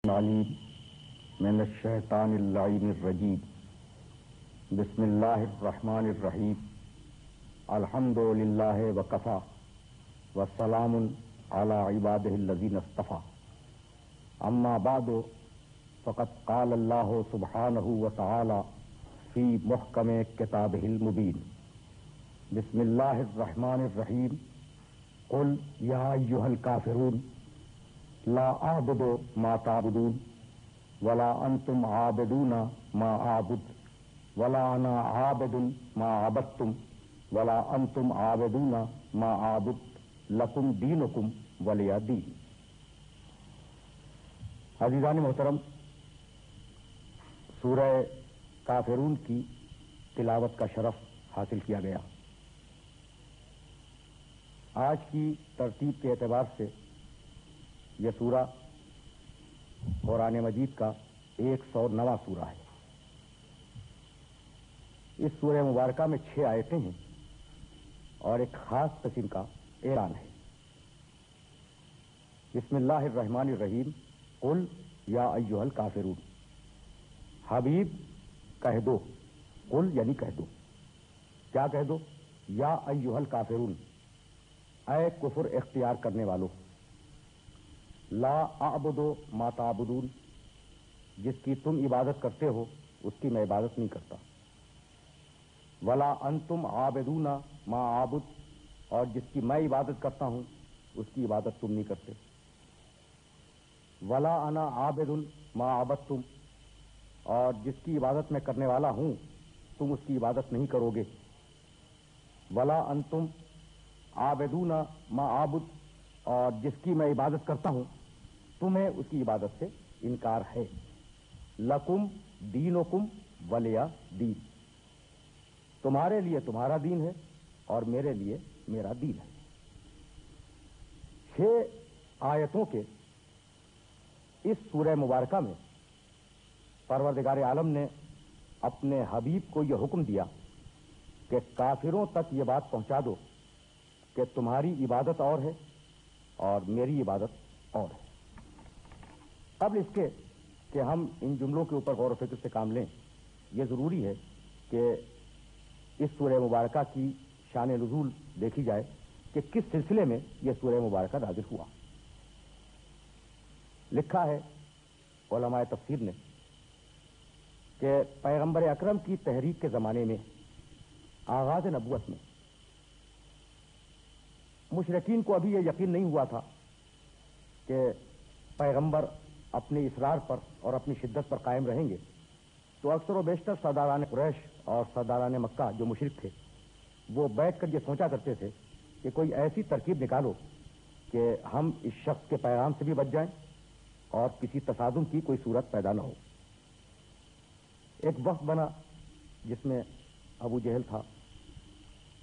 علیم من الشیطان اللعین الرجیم بسم اللہ الرحمن الرحیم الحمد للہ وکفا والسلام علی عبادہ الذین اصطفیٰ اما بعد فقد قال اللہ سبحانہ وتعالی فی محکم کتابہ المبین بسم اللہ الرحمن الرحیم قل یا ایھا الکافرون لا اعبد ما تعبدون ولا انتم عابدون ما اعبد ولا انا عابد ما عبدتم ولا انتم عابدون ما اعبد لکم دینکم ولی دین۔ عزیزان محترم، سورہ کافرون کی تلاوت کا شرف حاصل کیا گیا۔ آج کی ترتیب کے اعتبار سے یہ سورہ قرآن مجید کا 109واں سورہ ہے۔ اس سورہ مبارکہ میں 6 آیتیں ہیں اور ایک خاص قسم کا اعلان ہے۔ بسم اللہ الرحمن الرحیم قل یا ایھا الکافرون، حبیب کہہ دو، قل یعنی کہہ دو، کیا کہہ دو؟ یا ایھا الکافرون، اے کفر اختیار کرنے والو، لا اعبد ما تعبدون، جس کی تم عبادت کرتے ہو اس کی میں عبادت نہیں کرتا، ولا انتم عابدون ما اعبد، اور جس کی میں عبادت کرتا ہوں اس کی عبادت تم نہیں کرتے، ولا انا عابد ما عبدتم، اور جس کی عبادت میں کرنے والا ہوں تم اس کی عبادت نہیں کرو گے، ولا انتم عابدون ما اعبد، اور جس کی میں عبادت کرتا ہوں تمہیں اس کی عبادت سے انکار ہے، لکم دینکم ولی دین، تمہارے لیے تمہارا دین ہے اور میرے لیے میرا دین ہے۔ 6 آیتوں کے اس سورہ مبارکہ میں پروردگار عالم نے اپنے حبیب کو یہ حکم دیا کہ کافروں تک یہ بات پہنچا دو کہ تمہاری عبادت اور ہے اور میری عبادت اور ہے۔ قبل اس کے کہ ہم ان جملوں کے اوپر غور و فکر سے کام لیں، یہ ضروری ہے کہ اس سورہ مبارکہ کی شان نزول دیکھی جائے کہ کس سلسلے میں یہ سورہ مبارکہ نازل ہوا۔ لکھا ہے علماء تفسیر نے کہ پیغمبر اکرم کی تحریک کے زمانے میں، آغاز نبوت میں، مشرکین کو ابھی یہ یقین نہیں ہوا تھا کہ پیغمبر اپنے اصرار پر اور اپنی شدت پر قائم رہیں گے، تو اکثر و بیشتر سرداران قریش اور سرداران مکہ جو مشرک تھے وہ بیٹھ کر یہ سوچا کرتے تھے کہ کوئی ایسی ترکیب نکالو کہ ہم اس شخص کے پیغام سے بھی بچ جائیں اور کسی تصادم کی کوئی صورت پیدا نہ ہو۔ ایک وقت بنا جس میں ابو جہل تھا،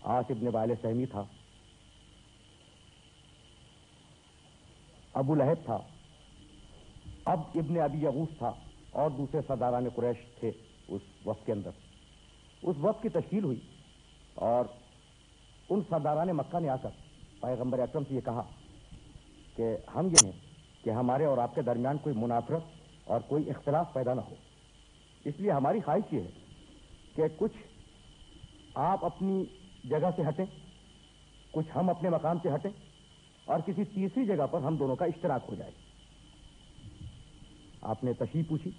عاص ابن وائل سہمی تھا، ابو لہب تھا، اب ابن ابی یغوث تھا، اور دوسرے سرداران قریش تھے اس وقت کے اندر۔ اس وقت کی تشکیل ہوئی اور ان سرداران مکہ نے آ کر پیغمبر اکرم سے یہ کہا کہ ہم یہ ہیں کہ ہمارے اور آپ کے درمیان کوئی منافرت اور کوئی اختلاف پیدا نہ ہو، اس لیے ہماری خواہش یہ ہے کہ کچھ آپ اپنی جگہ سے ہٹیں، کچھ ہم اپنے مقام سے ہٹیں، اور کسی تیسری جگہ پر ہم دونوں کا اشتراک ہو جائے۔ آپ نے تشریح پوچھی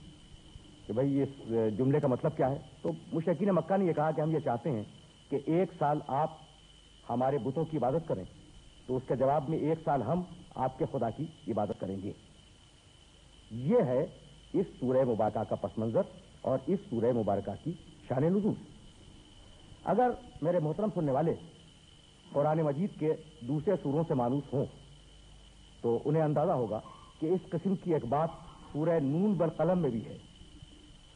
کہ بھئی اس جملے کا مطلب کیا ہے؟ تو مشرکین مکہ نے یہ کہا کہ ہم یہ چاہتے ہیں کہ 1 سال آپ ہمارے بتوں کی عبادت کریں، تو اس کے جواب میں 1 سال ہم آپ کے خدا کی عبادت کریں گے۔ یہ ہے اس سورہ مبارکہ کا پس منظر اور اس سورہ مبارکہ کی شان نزول۔ اگر میرے محترم سننے والے قرآن مجید کے دوسرے سوروں سے مانوس ہوں تو انہیں اندازہ ہوگا کہ اس قسم کی ایک بات سورہ نون والقلم میں بھی ہے،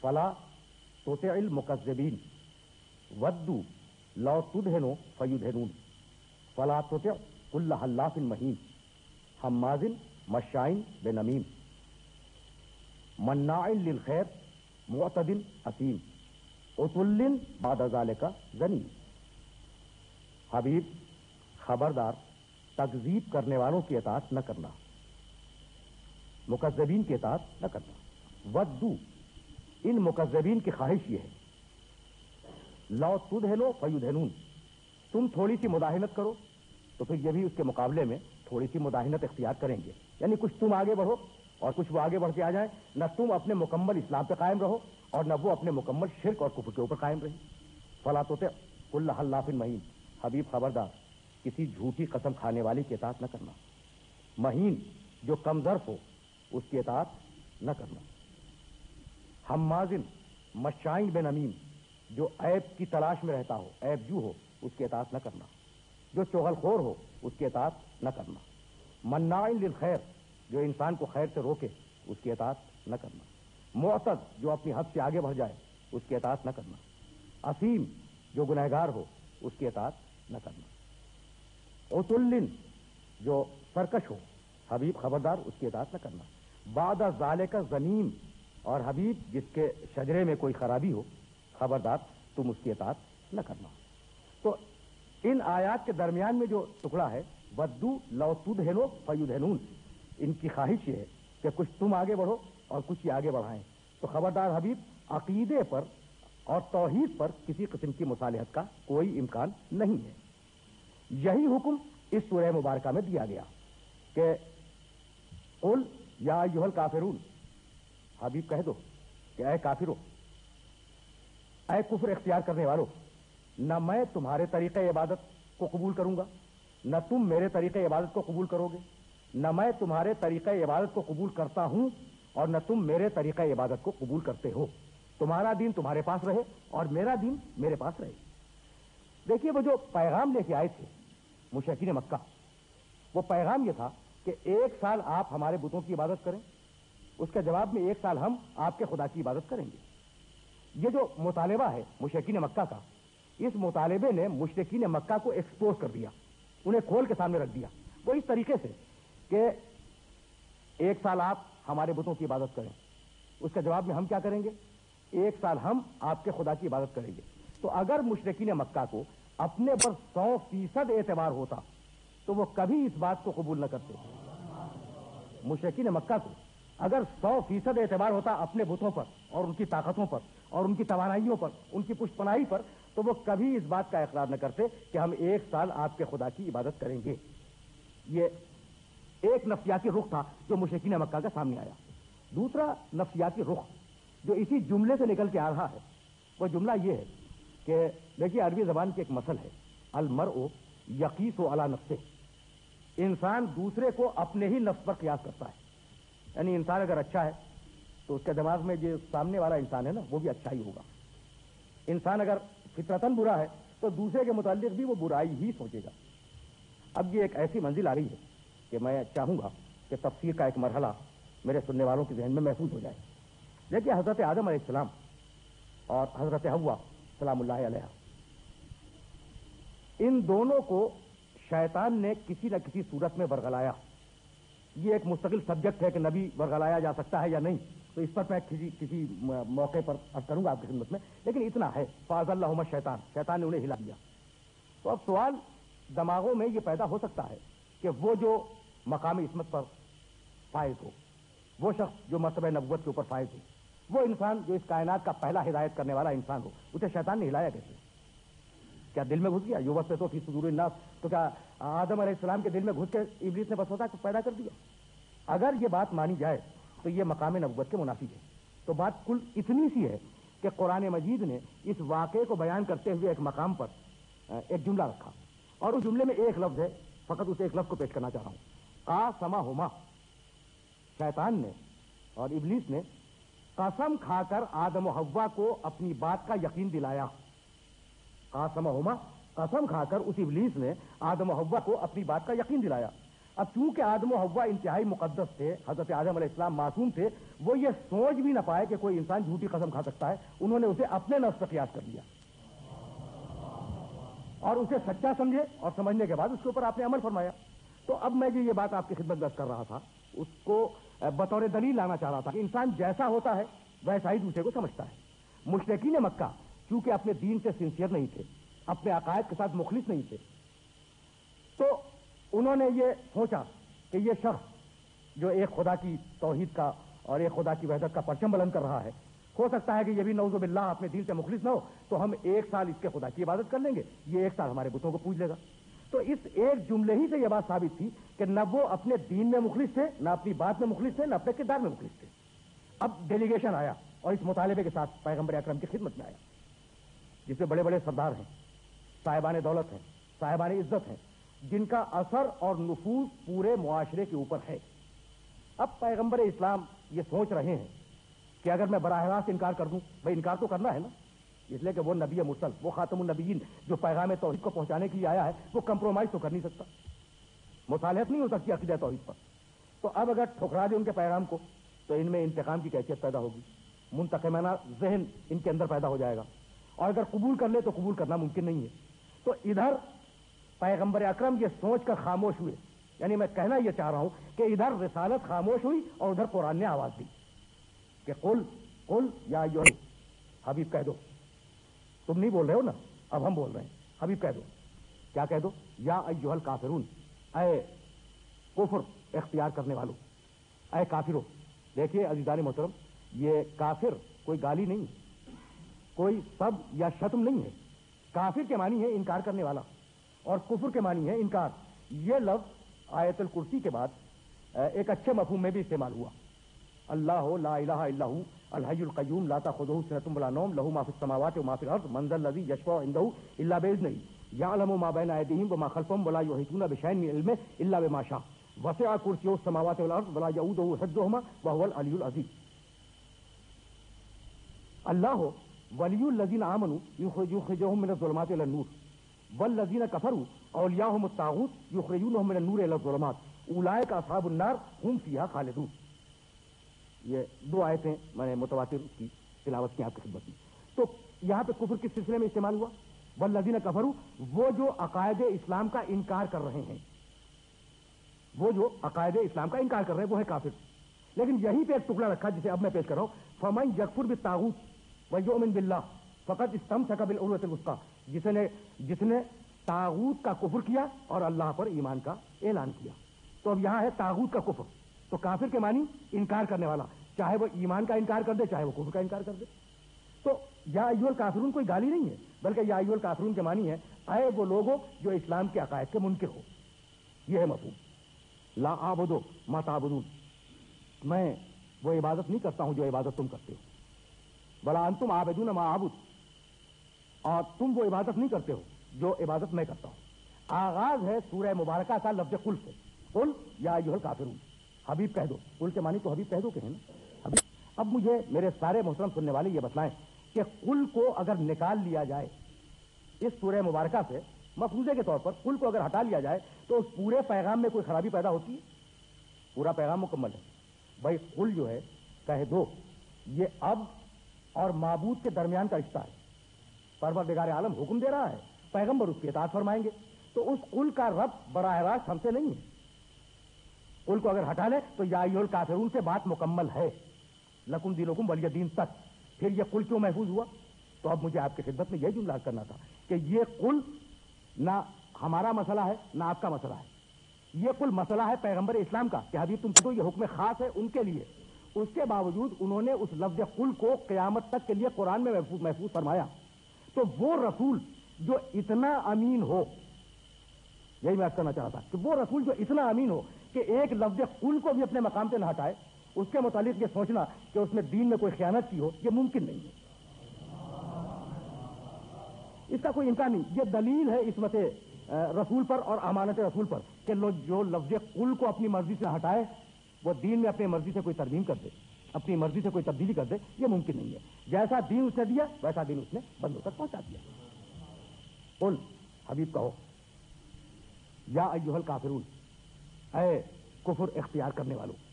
فلا تطع المکذبین ودوا لو تدہنوا فیدہنون فلا تطع کل حلاف مہین حماز مشاء بنمیم مناع للخیر معتد اثیم عتل بعد ذلک زنیم۔ حبیب خبردار، تکذیب کرنے والوں کی اطاعت نہ کرنا، مکذبین کی اطاعت نہ کرنا. ودو، ان مکذبین کی خواہش یہ ہے، لو تدہنو فیدہنون، تم تھوڑی سی مداہنت کرو تو پھر یہ بھی اس کے مقابلے میں تھوڑی سی مداہنت اختیار کریں گے. یعنی کچھ تم آگے بڑھو اور کچھ وہ آگے بڑھ کے آ جائیں. نہ تم اپنے مکمل اسلام پہ قائم رہو اور نہ وہ اپنے مکمل شرک اور کفر کے اوپر قائم رہے. فلا تطع کل حلاف مہین، حبیب خبردار کسی جھوٹی قسم کھانے والی کی اطاعت نہ کرنا. مہین جو کم ظرف ہو اس کی اطاعت نہ کرنا. حمازن مشائن بنمیم، جو عیب کی تلاش میں رہتا ہو، عیب جو ہو اس کی اطاعت نہ کرنا. جو چغل خور ہو اس کی اطاعت نہ کرنا. مناع للخیر، جو انسان کو خیر سے روکے اس کی اطاعت نہ کرنا. معتد، جو اپنی حد سے آگے بڑھ جائے اس کی اطاعت نہ کرنا. اثیم، جو گنہگار ہو اس کی اطاعت نہ کرنا. عتل، جو سرکش ہو، حبیب خبردار اس کی اطاعت نہ کرنا. بعد ذالک زنیم، اور حبیب جس کے شجرے میں کوئی خرابی ہو خبردار تم اس کی اطاعت نہ کرنا. تو ان آیات کے درمیان میں جو ٹکڑا ہے، ودو لو تدہنو فیدہنون، ان کی خواہش یہ ہے کہ کچھ تم آگے بڑھو اور کچھ یہ آگے بڑھائیں. تو خبردار حبیب عقیدے پر اور توحید پر کسی قسم کی مصالحت کا کوئی امکان نہیں ہے. یہی حکم اس سورہ مبارکہ میں دیا گیا کہ قل یا ایھا الکافرون، حبیب کہہ دو کہ اے کافرو، اے کفر اختیار کرنے والو، نہ میں تمہارے طریقہ عبادت کو قبول کروں گا، نہ تم میرے طریقہ عبادت کو قبول کرو گے. نہ میں تمہارے طریقہ عبادت کو قبول کرتا ہوں اور نہ تم میرے طریقہ عبادت کو قبول کرتے ہو. تمہارا دین تمہارے پاس رہے اور میرا دین میرے پاس رہے. دیکھیے وہ جو پیغام لے کے آئے تھے مشرکین مکہ، وہ پیغام یہ تھا کہ 1 سال آپ ہمارے بتوں کی عبادت کریں، اس کے جواب میں 1 سال ہم آپ کے خدا کی عبادت کریں گے. یہ جو مطالبہ ہے مشرکین مکہ کا، اس مطالبے نے مشرکین مکہ کو ایکسپوز کر دیا، انہیں کھول کے سامنے رکھ دیا. وہ اس طریقے سے کہ 1 سال آپ ہمارے بتوں کی عبادت کریں، اس کے جواب میں ہم کیا کریں گے؟ 1 سال ہم آپ کے خدا کی عبادت کریں گے. تو اگر مشرکین مکہ کو اپنے پر 100% اعتبار ہوتا تو وہ کبھی اس بات کو قبول نہ کرتے. مشرکین مکہ کو اگر 100% اعتبار ہوتا اپنے بتوں پر اور ان کی طاقتوں پر اور ان کی توانائیوں پر، ان کی پشت پناہی پر، تو وہ کبھی اس بات کا اقرار نہ کرتے کہ ہم 1 سال آپ کے خدا کی عبادت کریں گے. یہ ایک نفسیاتی رخ تھا جو مشرکین مکہ کا سامنے آیا. دوسرا نفسیاتی رخ جو اسی جملے سے نکل کے آ رہا ہے، وہ جملہ یہ ہے کہ دیکھیے عربی زبان کی ایک مثل ہے، المرء یقیس علی نفسہ، انسان دوسرے کو اپنے ہی نفس پر قیاس کرتا ہے. یعنی انسان اگر اچھا ہے تو اس کے دماغ میں جو سامنے والا انسان ہے نا وہ بھی اچھا ہی ہوگا. انسان اگر فطرتاً برا ہے تو دوسرے کے متعلق بھی وہ برائی ہی سوچے گا. اب یہ ایک ایسی منزل آ رہی ہے کہ میں چاہوں گا کہ تفسیر کا ایک مرحلہ میرے سننے والوں کے ذہن میں محفوظ ہو جائے. دیکھیے حضرت آدم علیہ السلام اور حضرت حوا سلام اللہ علیہ، ان دونوں کو شیطان نے کسی نہ کسی صورت میں ورغلایا. یہ ایک مستقل سبجیکٹ ہے کہ نبی ورغلایا جا سکتا ہے یا نہیں، تو اس پر میں کسی موقع پر عرض کروں گا آپ کی خدمت میں. لیکن اتنا ہے فاز اللہم شیطان، شیطان نے انہیں ہلا دیا. تو اب سوال دماغوں میں یہ پیدا ہو سکتا ہے کہ وہ جو مقام عصمت پر فائز ہو، وہ شخص جو مرتبہ نبوت کے اوپر فائز ہو، وہ انسان جو اس کائنات کا پہلا ہدایت کرنے والا انسان ہو، اسے شیطان نے ہلایا کیسے؟ کیا دل میں گھس گیا؟ یوسوس فی صدور الناس، تو کیا آدم علیہ السلام کے دل میں گھس کے ابلیس نے وسوسہ پیدا کر دیا؟ اگر یہ بات مانی جائے تو یہ مقام نبوت کے منافی ہے. تو بات کل اتنی سی ہے کہ قرآن مجید نے اس واقعے کو بیان کرتے ہوئے ایک مقام پر ایک جملہ رکھا، اور اس جملے میں ایک لفظ ہے، فقط اس ایک لفظ کو پیش کرنا چاہ رہا ہوں. قاسمہما، شیطان نے اور ابلیس نے قسم کھا کر آدم و حوا کو اپنی بات کا یقین دلایا. قاسمہما، قسم کھا کر اس ابلیس نے آدم و حوا کو اپنی بات کا یقین دلایا. اب چونکہ آدم و حوا انتہائی مقدس تھے، حضرت آدم علیہ السلام معصوم تھے، وہ یہ سوچ بھی نہ پائے کہ کوئی انسان جھوٹی قسم کھا سکتا ہے. انہوں نے اسے اپنے نفس پر قیاس کر لیا اور اسے سچا سمجھے، اور سمجھنے کے بعد اس کے اوپر آپ نے عمل فرمایا. تو اب میں جو یہ بات آپ کی خدمت میں کر رہا تھا اس کو بطور دلیل لانا چاہ رہا تھا کہ انسان جیسا ہوتا ہے ویسا ہی دوسرے کو سمجھتا ہے. مشرکین مکہ چونکہ اپنے دین سے سنسیئر نہیں تھے، اپنے عقائد کے ساتھ مخلص نہیں تھے، تو انہوں نے یہ سوچا کہ یہ شخص جو ایک خدا کی توحید کا اور ایک خدا کی وحدت کا پرچم بلند کر رہا ہے، ہو سکتا ہے کہ یہ بھی نعوذ باللہ اپنے دین سے مخلص نہ ہو، تو ہم 1 سال اس کے خدا کی عبادت کر لیں گے، یہ 1 سال ہمارے بتوں کو پوج لے گا۔ تو اس ایک جملے ہی سے یہ بات ثابت تھی کہ نہ وہ اپنے دین میں مخلص تھے، نہ اپنی بات میں مخلص تھے، نہ اپنے کردار میں مخلص تھے۔ اب ڈیلیگیشن آیا اور اس مطالبے کے ساتھ پیغمبر اکرم کی خدمت میں آیا، جس میں بڑے بڑے سردار ہیں، صاحبان دولت ہیں، صاحبان عزت ہیں، جن کا اثر اور نفوذ پورے معاشرے کے اوپر ہے۔ اب پیغمبر اسلام یہ سوچ رہے ہیں کہ اگر میں براہ راست انکار کر دوں، بھائی انکار تو کرنا ہے نا، اس لیے کہ وہ نبی مرسل، وہ خاتم النبیین جو پیغام توحید کو پہنچانے کے لیے آیا ہے، وہ کمپرومائز تو کر نہیں سکتا، مصالحت نہیں ہو سکتی عقیدہ توحید پر۔ تو اب اگر ٹھکرا دے ان کے پیغام کو تو ان میں انتقام کی کیفیت پیدا ہوگی، منتقمانہ ذہن ان کے اندر پیدا ہو جائے گا، اور اگر قبول کر لے تو قبول کرنا ممکن نہیں ہے۔ تو ادھر پیغمبر اکرم یہ سوچ کر خاموش ہوئے، یعنی میں کہنا یہ چاہ رہا ہوں کہ ادھر رسالت خاموش ہوئی اور ادھر قرآن نے آواز دی کہ قل یا ایھا حبیب کہہ دو، تم نہیں بول رہے ہو نا، اب ہم بول رہے ہیں، حبیب کہہ دو، کیا کہہ دو؟ یا ایھا الکافرون، اے کفر اختیار کرنے والوں، اے کافروں۔ دیکھیے عزیزان محترم، یہ کافر کوئی گالی نہیں، کوئی سب یا شتم نہیں ہے۔ کافر کے معنی ہے انکار کرنے والا، اور کفر کے معنی ہے انکار۔ یہ لفظ آیت الکرسی کے بعد ایک اچھے مفہوم میں بھی استعمال ہوا، اللہ لا الہ الا ہو الحی القیوم لا تأخذہ سنۃ ولا نوم لہ ما فی السماوات وما فی الارض من ذا الذی یشفع عندہ الا بإذنہ یعلم ما بین ایدیہم وما خلفہم ولا یحیطون بشیء من علمہ الا بما شاء وسع کرسیہ السماوات والارض ولا یؤودہ حفظہما وہو العلی العظیم۔ اللہ ولی الذین آمنوا یخرجہم من الظلمات الی النور والذین کفروا اولیاءہم الطاغوت یخرجونہم من النور الی الظلمات اولئک اصحاب النار ہم فیہا خالدون۔ یہ 2 آیتیں میں نے متواتر کی تلاوت کی آپ کی خدمت میں۔ تو یہاں پہ کفر کس سلسلے میں استعمال ہوا؟ والذین کفروا، وہ جو عقائد اسلام کا انکار کر رہے ہیں، وہ جو عقائد اسلام کا انکار کر رہے ہیں وہ ہے کافر۔ لیکن یہیں پہ ایک ٹکڑا رکھا جسے اب میں پیش کر رہا ہوں، فمن یکفر بالطاغوت ویؤمن باللہ فقد استمسک بالعروۃ الوثقی، جس نے طاغوت کا کفر کیا اور اللہ پر ایمان کا اعلان کیا۔ تو اب یہاں ہے طاغوت کا کفر، تو کافر کے معنی انکار کرنے والا، چاہے وہ ایمان کا انکار کر دے چاہے وہ کفر کا انکار کر دے۔ تو یا ایھا الکافرون کوئی گالی نہیں ہے، بلکہ یا ایھا الکافرون کے معنی ہے اے وہ لوگوں جو اسلام کے عقائد کے منکر ہو، یہ ہے مفہوم۔ لا اعبد ما تعبدون، میں وہ عبادت نہیں کرتا ہوں جو عبادت تم کرتے ہو، ولا انتم عابدون ما اعبد، اور تم وہ عبادت نہیں کرتے ہو جو عبادت میں کرتا ہوں۔ آغاز ہے سورہ مبارکہ کا لفظ قل سے، قل یا ایھا الکافرون، حبیب کہہ دو۔ قل کے معنی تو حبیب کہہ دو کہ ہے نا، حبیب۔ اب مجھے میرے سارے محترم سننے والے یہ بتلائیں کہ قل کو اگر نکال لیا جائے اس سورہ مبارکہ سے، مفروضے کے طور پر قل کو اگر ہٹا لیا جائے تو اس پورے پیغام میں کوئی خرابی پیدا ہوتی ہے؟ پورا پیغام مکمل ہے۔ بھائی قل جو ہے کہہ دو، یہ اب اور معبود کے درمیان کا رشتہ ہے، پروردگار عالم حکم دے رہا ہے، پیغمبر اس کی اطاعت فرمائیں گے، تو اس قل کا ربط براہ راست ہم سے نہیں ہے۔ قل کو اگر ہٹا لے تو یا ایھا الکافرون سے بات مکمل ہے، لکم دینکم ولی دین تک۔ پھر یہ قل کیوں محفوظ ہوا؟ تو اب مجھے آپ کی خدمت میں یہ جملہ کرنا تھا کہ یہ قل نہ ہمارا مسئلہ ہے نہ آپ کا مسئلہ ہے، یہ قل مسئلہ ہے پیغمبر اسلام کا کہ حبیب تم کو یہ حکم خاص ہے ان کے لیے۔ اس کے باوجود انہوں نے اس لفظ قل کو قیامت تک کے لیے قرآن میں محفوظ فرمایا۔ تو وہ رسول جو اتنا امین ہو، یہی میں کرنا چاہتا کہ وہ رسول جو اتنا امین ہو کہ ایک لفظ قل کو بھی اپنے مقام سے نہ ہٹائے، اس کے متعلق یہ سوچنا کہ اس نے دین میں کوئی خیانت کی ہو، یہ ممکن نہیں ہے، اس کا کوئی امکان نہیں۔ یہ دلیل ہے عصمت رسول پر اور امانت رسول پر کہ جو لفظ قل کو اپنی مرضی سے ہٹائے، وہ دین میں اپنی مرضی سے کوئی ترمیم کر دے، اپنی مرضی سے کوئی تبدیلی کر دے، یہ ممکن نہیں ہے۔ جیسا دین اس نے دیا ویسا دین اس نے بندوں تک پہنچا دیا۔ قل حبیب کہو یا ایھا الکافرون، اے کفر اختیار کرنے والوں۔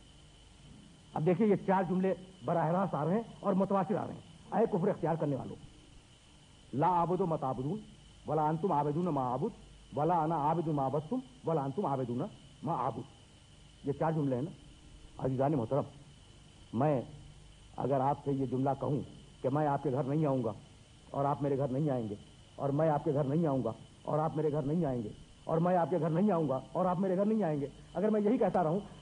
اب دیکھیے یہ 4 جملے براہ راست آ رہے ہیں اور متواتر آ رہے ہیں۔ اے کفر اختیار کرنے والوں، لا اعبد ما تعبدون ولا انتم عابدون ما اعبد ولا انا عابد ما عبدتم ولا انتم عابدون ما اعبد۔ یہ 4 جملے ہیں نا عزیزان محترم۔ میں اگر آپ سے یہ جملہ کہوں کہ میں آپ کے گھر نہیں آؤں گا اور آپ میرے گھر نہیں آئیں گے، اور میں آپ کے گھر نہیں آؤں گا اور آپ میرے گھر نہیں آئیں گے، اور میں آپ کے گھر نہیں آؤں گا اور آپ میرے گھر نہیں آئیں گے، اگر میں یہی کہتا رہوں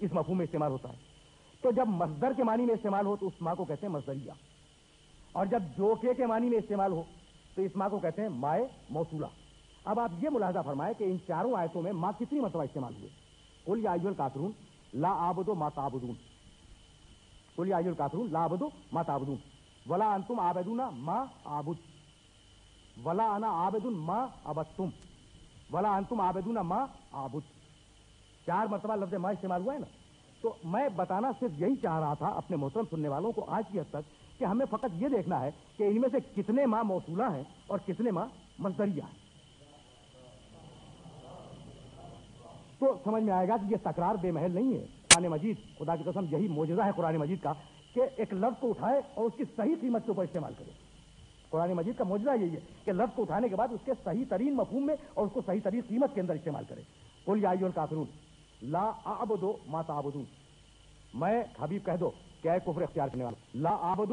اس مفہوم میں استعمال ہوتا ہے. تو جب مصدر کے معنی میں استعمال ہو تو اس ماں کو کہتے ہیں مصدریہ, اور جب جو کے معنی میں استعمال ہو تو اس ماں کو کہتے ہیں مائے موصولہ. اب آپ یہ ملاحظہ فرمائیں کہ ان چاروں آیتوں میں ماں کتنی مرتبہ استعمال ہوئے. قل یا ایھا الکافرون لا اعبد ما تعبدون, قل یا ایھا الکافرون لا اعبد ما تعبدون ولا انتم عابدون ما اعبد ولا انا عابد ما عبدتم ولا انتم عابدون ما اعبد. 4 مرتبہ لفظ ما استعمال ہوا ہے نا. تو میں بتانا صرف یہی چاہ رہا تھا اپنے محترم سننے والوں کو آج کی حد تک کہ ہمیں فقط یہ دیکھنا ہے کہ ان میں سے کتنے ماں موصولہ ہیں اور کتنے ماں مصدریہ ہیں. تو سمجھ میں آئے گا کہ یہ تکرار بے محل نہیں ہے. قرآن مجید, خدا کی قسم یہی معجزہ ہے قرآن مجید کا کہ ایک لفظ کو اٹھائے اور اس کی صحیح قیمت کے اوپر استعمال کرے. قرآن مجید کا معجزہ یہی ہے کہ لفظ کو اٹھانے کے بعد اس کے صحیح ترین مفہوم میں اور اس کو صحیح ترین قیمت کے اندر استعمال کرے. قل یا ایھا الکافرون لا اعبد ما تعبدون, میں حبیب کہہ دو کہ اے کفر اختیار کرنے والا, لا اعبد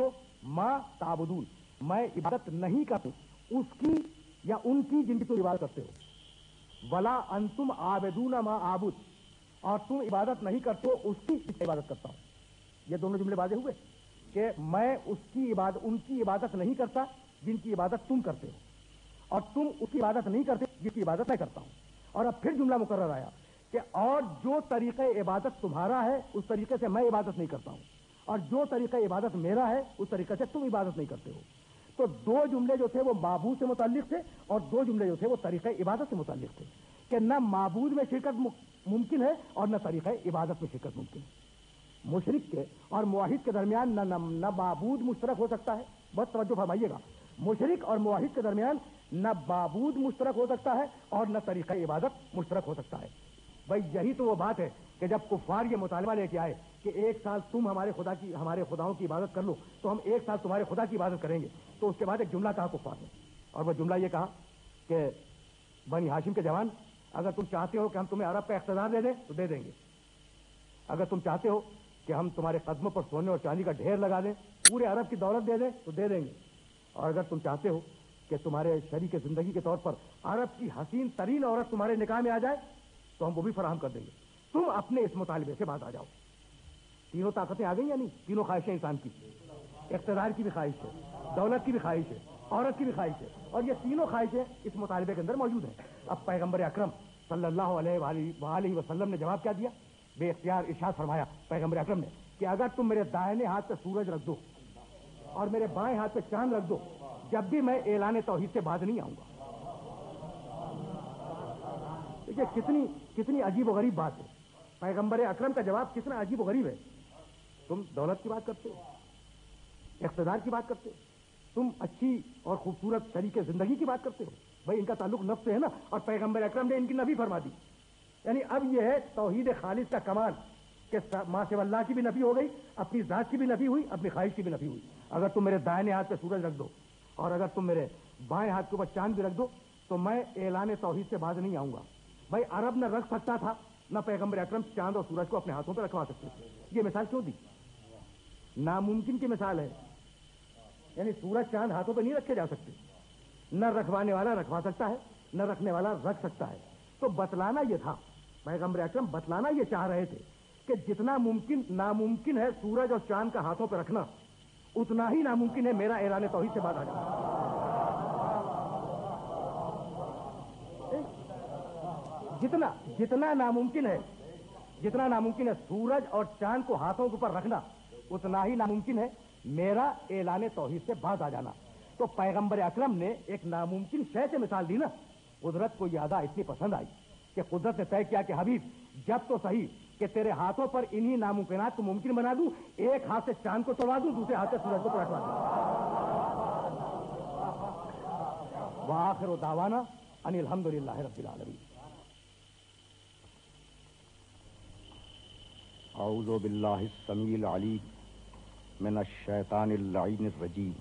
ما تعبدون, میں عبادت نہیں کرتا اس کی یا ان کی جن کی تم عبادت کرتے ہو. ولا انتم عابدون ما اعبد, اور تم عبادت نہیں کرتے ہو اس کی عبادت کرتا ہوں. یہ دونوں جملے واضح ہوئے کہ میں اس کی عبادت, ان کی عبادت نہیں کرتا جن کی عبادت تم کرتے ہو, اور تم اس کی عبادت نہیں کرتے جن کی عبادت میں کرتا ہوں. اور اب پھر جملہ مقرر آیا کہ اور جو طریقہ عبادت تمہارا ہے اس طریقے سے میں عبادت نہیں کرتا ہوں, اور جو طریقہ عبادت میرا ہے اس طریقے سے تم عبادت نہیں کرتے ہو. تو 2 جملے جو تھے وہ معبود سے متعلق تھے اور 2 جملے جو تھے وہ طریقہ عبادت سے متعلق تھے کہ نہ معبود میں شرکت ممکن ہے اور نہ طریقہ عبادت میں شرکت ممکن ہے. مشرک کے اور موحد کے درمیان نہ معبود مشترک ہو سکتا ہے. بہت توجہ فرمائیے گا, مشرک اور موحد کے درمیان نہ معبود مشترک ہو سکتا ہے اور نہ طریقہ عبادت مشترک ہو سکتا ہے. بھائی یہی تو وہ بات ہے کہ جب کفار یہ مطالبہ لے کے آئے کہ 1 سال تم ہمارے خداؤں کی عبادت کر لو تو ہم 1 سال تمہارے خدا کی عبادت کریں گے, تو اس کے بعد ایک جملہ کہا کفار نے, اور وہ جملہ یہ کہا کہ بنی ہاشم کے جوان, اگر تم چاہتے ہو کہ ہم تمہیں عرب کا اقتدار دے دیں تو دے دیں گے, اگر تم چاہتے ہو کہ ہم تمہارے قدموں پر سونے اور چاندی کا ڈھیر لگا دیں, پورے عرب کی دولت دے دیں تو دے دیں گے, اور اگر تم چاہتے ہو کہ تمہارے شریک زندگی کے طور پر عرب کی حسین ترین عورت تمہارے نکاح میں آ جائے تو ہم وہ بھی فراہم کر دیں گے. تم اپنے اس مطالبے سے باز آ جاؤ. تینوں طاقتیں آ گئی یا نہیں؟ تینوں خواہشیں انسان کی, اقتدار کی بھی خواہش ہے, دولت کی بھی خواہش ہے, عورت کی بھی خواہش ہے, اور یہ تینوں خواہشیں اس مطالبے کے اندر موجود ہیں. اب پیغمبر اکرم صلی اللہ علیہ وآلہ وسلم نے جواب کیا دیا؟ بے اختیار ارشاد فرمایا پیغمبر اکرم نے کہ اگر تم میرے دائنے ہاتھ پہ سورج رکھ دو اور میرے بائیں ہاتھ پہ چاند رکھ دو, جب بھی میں اعلان توحید سے باز نہیں آؤں گا. دیکھیے کتنی عجیب و غریب بات ہے. پیغمبر اکرم کا جواب کتنا عجیب و غریب ہے. تم دولت کی بات کرتے ہو, اقتدار کی بات کرتے ہو, تم اچھی اور خوبصورت طریقے زندگی کی بات کرتے ہو. بھائی ان کا تعلق نفس سے ہے نا, اور پیغمبر اکرم نے ان کی نفی فرما دی. یعنی اب یہ ہے توحید خالص کا کمال کہ ماں سے اللہ کی بھی نفی ہو گئی, اپنی ذات کی بھی نفی ہوئی, اپنی خواہش کی بھی نفی ہوئی. اگر تم میرے دائنے ہاتھ پہ سورج رکھ دو اور اگر تم میرے بائیں ہاتھ کے اوپر چاند بھی رکھ دو تو میں اعلان توحید سے باز نہیں آؤں گا. بھائی عرب نہ رکھ سکتا تھا نہ پیغمبر اکرم چاند اور سورج کو اپنے ہاتھوں پہ رکھوا سکتے تھے. یہ مثال کیوں دی؟ ناممکن کی مثال ہے. یعنی سورج چاند ہاتھوں پہ نہیں رکھے جا سکتے. نہ رکھوانے والا رکھوا سکتا ہے, نہ رکھنے والا رکھ سکتا ہے. تو بتلانا یہ تھا, پیغمبر اکرم بتلانا یہ چاہ رہے تھے کہ جتنا ناممکن ہے سورج اور چاند کا ہاتھوں پہ رکھنا, اتنا ہی ناممکن ہے میرا اعلان توحید سے باز آ جانا. جتنا ناممکن ہے سورج اور چاند کو ہاتھوں کے اوپر رکھنا, اتنا ہی ناممکن ہے میرا اعلان توحید سے باز آ جانا. تو پیغمبر اکرم نے ایک ناممکن شے سے مثال دی نا. قدرت کو یہ ادا اتنی پسند آئی کہ قدرت نے طے کیا کہ حبیب جب تو صحیح کہ تیرے ہاتھوں پر انہی ناممکنات کو ممکن بنا دوں, ایک ہاتھ سے چاند کو توڑا دوں, دوسرے ہاتھ سے سورج کو رکھوا دوں. وآخر دعوانا ان الحمدللہ رب العالمین. اعوذ باللہ السمیع العلیم من الشیطان اللعین الرجیم.